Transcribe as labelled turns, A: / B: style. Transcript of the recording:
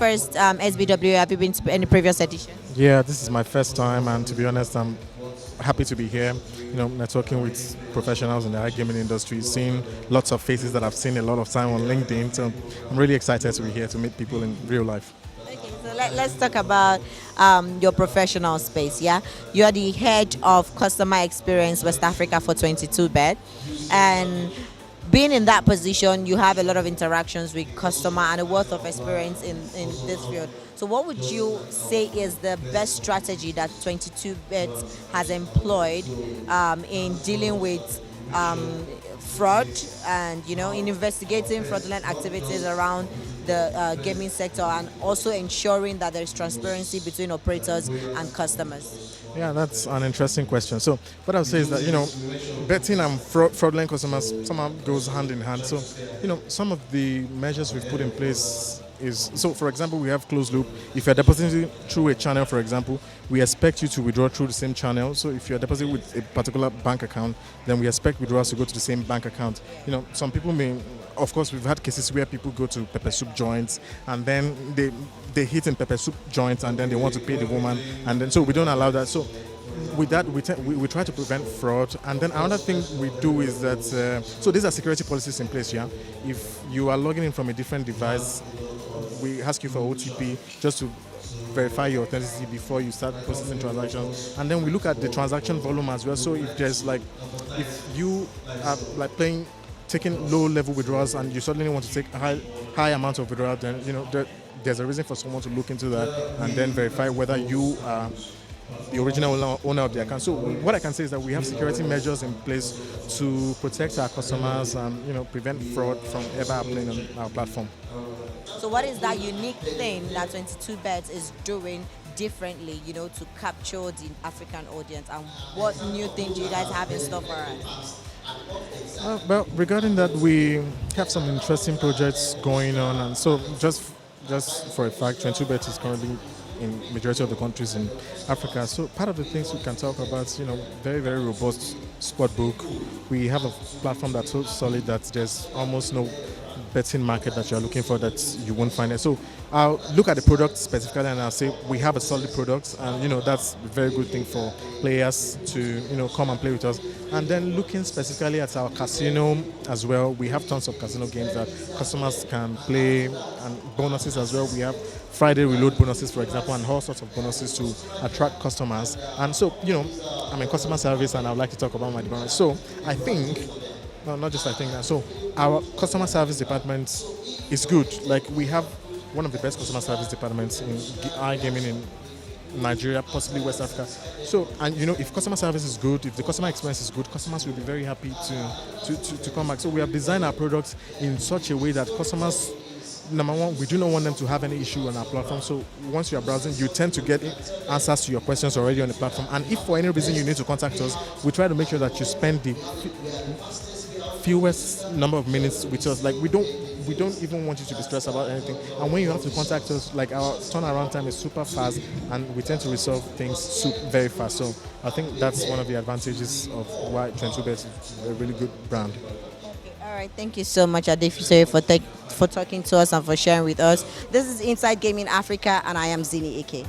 A: first SBWA? Have you been to any previous edition?
B: Yeah, this is my first time, and to be honest, I'm happy to be here. Networking with professionals in the iGaming industry, seeing lots of faces that I've seen a lot of time on LinkedIn. So I'm really excited to be here to meet people in real life.
A: Okay, so let's talk about your professional space. Yeah, you are the head of customer experience West Africa for 22Bet, and being in that position, you have a lot of interactions with customer and a wealth of experience in this field. So what would you say is the best strategy that 22Bet has employed in dealing with fraud and, in investigating fraudulent activities around the gaming sector, and also ensuring that there is transparency between operators and customers?
B: Yeah, that's an interesting question. So what I'll say is that, betting and fraudulent customers somehow goes hand in hand. So, some of the measures we've put in place is, so for example, we have closed loop. If you're depositing through a channel, for example, we expect you to withdraw through the same channel. So if you're depositing with a particular bank account, then we expect withdrawals to go to the same bank account. Some people may, of course, we've had cases where people go to pepper soup joints and then they hit in pepper soup joints and then they want to pay the woman, and then so we don't allow that. So with that, we try to prevent fraud. And then another thing we do is that, so these are security policies in place, yeah? If you are logging in from a different device, we ask you for OTP just to verify your authenticity before you start processing transactions. And then we look at the transaction volume as well. So if there's if you are taking low-level withdrawals and you suddenly want to take a high amount of withdrawal, then there's a reason for someone to look into that and then verify whether you are the original owner of the account. So what I can say is that we have security measures in place to protect our customers and prevent fraud from ever happening on our platform.
A: So what is that unique thing that 22Bet is doing differently, to capture the African audience, and what new thing do you guys have in store for us?
B: Well, regarding that, we have some interesting projects going on, and so just for a fact, 22Bet is currently in majority of the countries in Africa. So part of the things we can talk about, very, very robust sport book. We have a platform that's so solid that there's almost no betting market that you're looking for that you won't find it. So I'll look at the product specifically and I'll say we have a solid product, and that's a very good thing for players to come and play with us. And then looking specifically at our casino as well, we have tons of casino games that customers can play, and bonuses as well. We have Friday reload bonuses, for example, and all sorts of bonuses to attract customers. And so, I'm in customer service and I would like to talk about my department. So I think, no, not just I think that. So our customer service department is good. We have one of the best customer service departments in iGaming in Nigeria, possibly West Africa. So, and if customer service is good, if the customer experience is good, customers will be very happy to come back. So we have designed our products in such a way that customers, number one, we do not want them to have any issue on our platform. So once you are browsing, you tend to get answers to your questions already on the platform. And if for any reason you need to contact us, we try to make sure that you spend the fewest number of minutes with us. We don't even want you to be stressed about anything. And when you have to contact us, our turnaround time is super fast, and we tend to resolve things very fast. So I think that's one of the advantages of why 22Bet is a really good brand.
A: All right, thank you so much, Adefisoye, for talking to us and for sharing with us. This is Inside Gaming Africa, and I am Zini Ike.